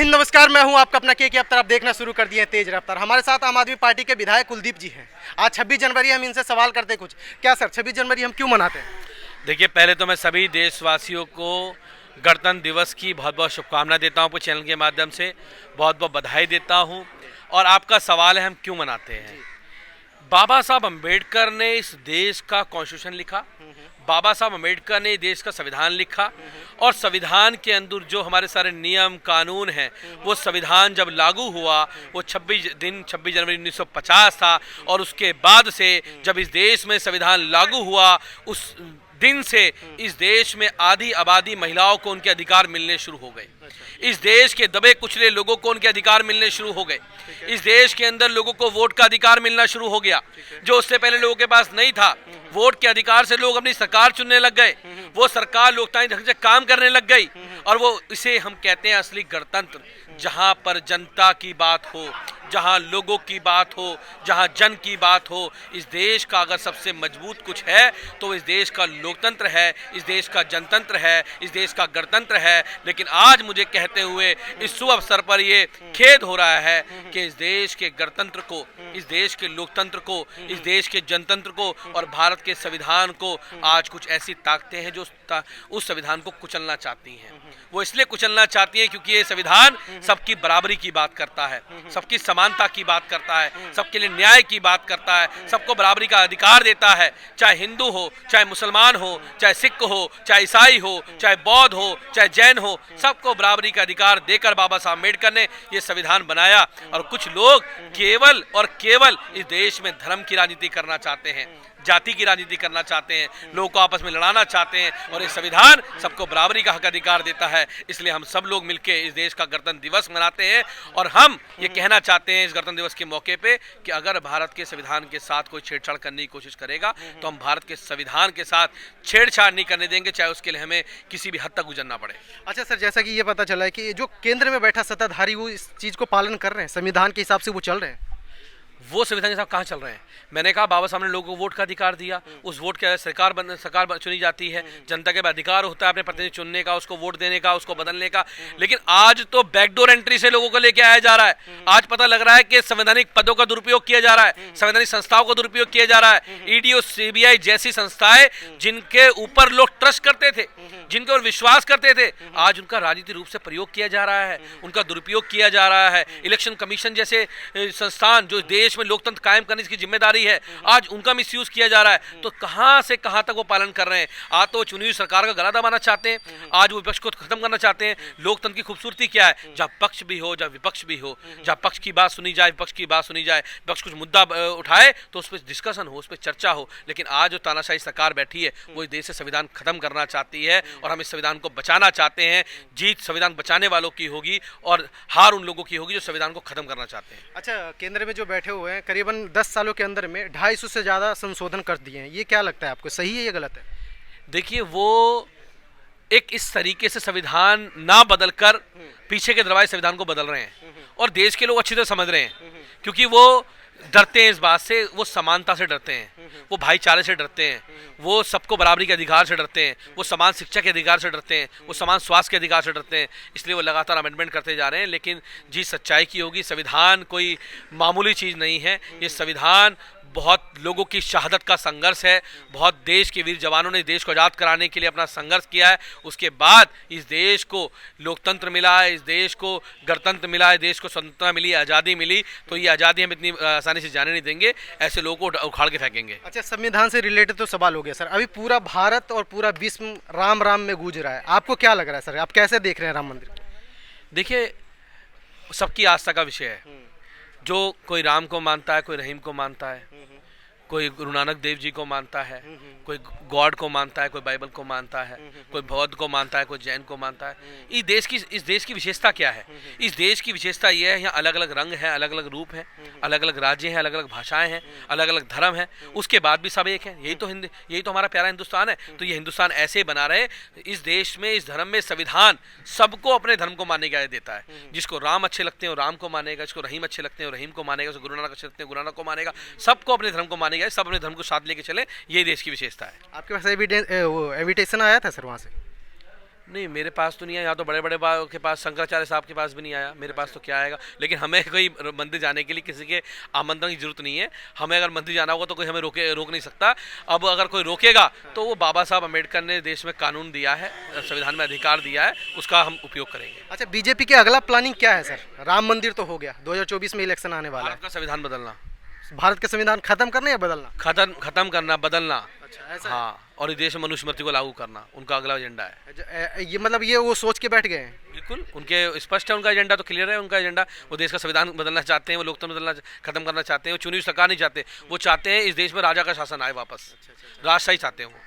हिंद, नमस्कार। मैं हूं आपका अपना के अब आप देखना शुरू कर दिए हैं तेज रफ्तार। हमारे साथ आम आदमी पार्टी के विधायक कुलदीप जी हैं। आज 26 जनवरी, हम इनसे सवाल करते कुछ। क्या सर, 26 जनवरी हम क्यों मनाते हैं? देखिए, पहले तो मैं सभी देशवासियों को गणतंत्र दिवस की बहुत बहुत शुभकामनाएं देता हूं। आपके चैनल के माध्यम से बहुत बहुत बधाई देता हूं। और आपका सवाल है हम क्यों मनाते हैं। बाबा साहब अम्बेडकर ने इस देश का कॉन्स्टिट्यूशन लिखा, बाबा साहब अम्बेडकर ने देश का संविधान लिखा, और संविधान के अंदर जो हमारे सारे नियम कानून हैं, वो संविधान जब लागू हुआ वो 26 जनवरी 1950 था। और उसके बाद से जब इस देश में संविधान लागू हुआ, उस दिन से इस देश में आधी आबादी महिलाओं को उनके अधिकार मिलने शुरू हो गए। इस देश के दबे कुचले लोगों को उनके अधिकार मिलने शुरू हो गए। इस देश के अंदर लोगों को वोट का अधिकार मिलना शुरू हो गया, जो उससे पहले लोगों के पास नहीं था। वोट के अधिकार से लोग अपनी सरकार चुनने लग गए, वो सरकार लोकतांत्रिक ढंग से काम करने लग गई। और वो इसे हम कहते हैं असली गणतंत्र, जहां पर जनता की बात हो, जहां लोगों की बात हो, जहां जन की बात हो। इस देश का अगर सबसे मजबूत कुछ है तो इस देश का लोकतंत्र है, इस देश का जनतंत्र है, इस देश का गणतंत्र है। लेकिन आज मुझे कहते हुए इस शुभ अवसर पर ये खेद हो रहा है कि इस देश के गणतंत्र को, इस देश के लोकतंत्र को, इस देश के जनतंत्र को और भारत के संविधान को आज कुछ ऐसी ताकतें हैं जो उस संविधान को कुचलना चाहती हैं। वो इसलिए कुचलना चाहती हैं क्योंकि ये संविधान सबकी बराबरी की बात करता है, सबकी समानता की बात करता है, सबके लिए न्याय की बात करता है, सबको बराबरी का अधिकार देता है। चाहे हिंदू हो, चाहे मुसलमान हो, चाहे सिख हो, चाहे ईसाई हो, चाहे बौद्ध हो, चाहे जैन हो, सबको बराबरी का अधिकार देकर बाबा साहब अम्बेडकर ने ये संविधान बनाया। और कुछ लोग केवल और केवल इस देश में धर्म की राजनीति करना चाहते हैं, जाति की राजनीति करना चाहते हैं, लोगों को आपस में लड़ाना चाहते हैं। और ये संविधान सबको बराबरी का हक अधिकार देता है। इसलिए हम सब लोग मिलकर इस देश का गणतंत्र दिवस मनाते हैं। और हम ये कहना चाहते हैं इस गणतंत्र दिवस के मौके पे कि अगर भारत के संविधान के साथ कोई छेड़छाड़ करने की कोशिश करेगा तो हम भारत के संविधान के साथ छेड़छाड़ नहीं करने देंगे, चाहे उसके लिए हमें किसी भी हद तक गुजरना पड़े। अच्छा सर, जैसा कि ये पता चला है कि जो केंद्र में बैठा सत्ताधारी वो इस चीज़ को पालन कर रहे हैं, संविधान के हिसाब से वो चल रहे हैं। वो संविधान के साथ कहाँ चल रहे हैं? मैंने कहा बाबा साहब ने लोगों को वोट का अधिकार दिया, उस वोट के सरकार चुनी जाती है, जनता के पास अधिकार होता है अपने प्रतिनिधि चुनने का, उसको वोट देने का, उसको बदलने का। लेकिन आज तो बैकडोर एंट्री से लोगों को लेके आया जा रहा है। आज पता लग रहा है कि संवैधानिक पदों का दुरुपयोग किया जा रहा है, संवैधानिक संस्थाओं का दुरुपयोग किया जा रहा है। ईडी और सीबीआई जैसी संस्थाएं जिनके ऊपर लोग ट्रस्ट करते थे, जिनके ऊपर विश्वास करते थे, आज उनका राजनीतिक रूप से प्रयोग किया जा रहा है, उनका दुरुपयोग किया जा रहा है। इलेक्शन कमीशन जैसे संस्थान जो देश में लोकतंत्र कायम करने की जिम्मेदारी है, आज उनका मिसयूज किया जा रहा है। तो कहां से कहां तक वो पालन कर रहे हैं? आज तो चुनी हुई सरकार का गला दबाना चाहते हैं, आज वो विपक्ष को खत्म करना चाहते हैं। लोकतंत्र की खूबसूरती क्या है? जहां पक्ष भी हो, जहां विपक्ष भी हो, जहां पक्ष की बात सुनी जाए, विपक्ष की बात सुनी जाए, विपक्ष कुछ मुद्दा उठाए तो उस पर डिस्कशन हो, उस पर चर्चा हो। लेकिन आज जो तानाशाही सरकार बैठी है वो इस देश से संविधान खत्म करना चाहती है और हम इस संविधान को बचाना चाहते हैं। जीत संविधान बचाने वालों की होगी और हार उन लोगों की होगी जो संविधान को खत्म करना चाहते हैं। अच्छा, केंद्र में जो बैठे हुए हैं करीबन 10 सालों के अंदर में 250 से ज़्यादा संशोधन कर दिए हैं, ये क्या लगता है आपको, सही है या गलत है? देखिए, वो एक इस तरीके से संविधान ना बदलकर पीछे के दरवाजे संविधान को बदल रहे हैं और देश के लोग अच्छी तरह समझ रहे हैं, क्योंकि वो डरते हैं इस बात से, वो समानता से डरते हैं, वो भाईचारे से डरते हैं, वो सबको बराबरी के अधिकार से डरते हैं, वो समान शिक्षा के अधिकार से डरते हैं, वो समान स्वास्थ्य के अधिकार से डरते हैं। इसलिए वो लगातार अमेंडमेंट करते जा रहे हैं। लेकिन जी सच्चाई की होगी, संविधान कोई मामूली चीज़ नहीं है। ये संविधान बहुत लोगों की शहादत का संघर्ष है। बहुत देश के वीर जवानों ने देश को आज़ाद कराने के लिए अपना संघर्ष किया है। उसके बाद इस देश को लोकतंत्र मिला है, इस देश को गणतंत्र मिला है, देश को स्वतंत्रता मिली, आज़ादी मिली। तो ये आज़ादी हम इतनी आसानी से जाने नहीं देंगे, ऐसे लोगों को उखाड़ के फेंकेंगे। अच्छा, संविधान से रिलेटेड तो सवाल हो गया सर। अभी पूरा भारत और पूरा विश्व राम राम में गूंज रहा है, आपको क्या लग रहा है सर, आप कैसे देख रहे हैं राम मंदिर को? देखिए, सबकी आस्था का विषय है। जो कोई राम को मानता है, कोई रहीम को मानता है, कोई गुरु नानक देव जी को मानता है, कोई गॉड को मानता है, कोई बाइबल को मानता है, कोई बौद्ध को मानता है, कोई जैन को मानता है। इस देश की विशेषता क्या है? इस देश की विशेषता यह है यहाँ अलग अलग रंग हैं, अलग अलग रूप हैं, अलग अलग राज्य हैं, अलग अलग भाषाएं हैं, अलग अलग धर्म हैं, उसके बाद भी सब एक हैं। यही तो हमारा प्यारा हिंदुस्तान है। तो ये हिंदुस्तान ऐसे ही बना रहे। इस देश में, इस धर्म में संविधान सबको अपने धर्म को मानने की आज़ादी देता है। जिसको राम अच्छे लगते हैं वो राम को मानेगा, जिसको रहीम अच्छे लगते हैं वो रहीम को मानेगा, जिसको गुरु नानक अच्छे लगते हैं गुरु नानक को मानेगा। सबको अपने धर्म को मानेगा, सब अपने धर्म को साथ लेके चले। ये देश की विशेषता है। आपके पास एविटेशन आया था सर वहाँ से? नहीं, मेरे पास तो नहीं है। यहाँ तो बड़े बड़े के पास, शंकराचार्य साहब के पास भी नहीं आया। मेरे पास तो क्या आएगा। लेकिन हमें कोई मंदिर जाने के लिए किसी के आमंत्रण की जरूरत नहीं है। हमें अगर मंदिर जाना होगा तो कोई हमें रोक नहीं सकता। अब अगर कोई रोकेगा तो वो बाबा साहब अम्बेडकर ने देश में कानून दिया है, संविधान में अधिकार दिया है, उसका हम उपयोग करेंगे। अच्छा, बीजेपी के अगला प्लानिंग क्या है सर? राम मंदिर तो हो गया, 2024 में इलेक्शन आने वाला है। भारत का संविधान बदलना। भारत का संविधान खत्म करना या बदलना? खत्म करना, बदलना। अच्छा, ऐसा है? हाँ, और इस देश में मनुस्मृति को लागू करना उनका अगला एजेंडा है। ये मतलब ये वो सोच के बैठ गए हैं। बिल्कुल, उनके स्पष्ट है, उनका एजेंडा तो क्लियर है। उनका एजेंडा, वो देश का संविधान बदलना चाहते हैं, वो लोकतंत्र खत्म करना चाहते हैं, वो चुनी हुई सरकार नहीं चाहते। वो चाहते हैं इस देश में राजा का शासन आए वापस, राजशाही चाहते हैं वो।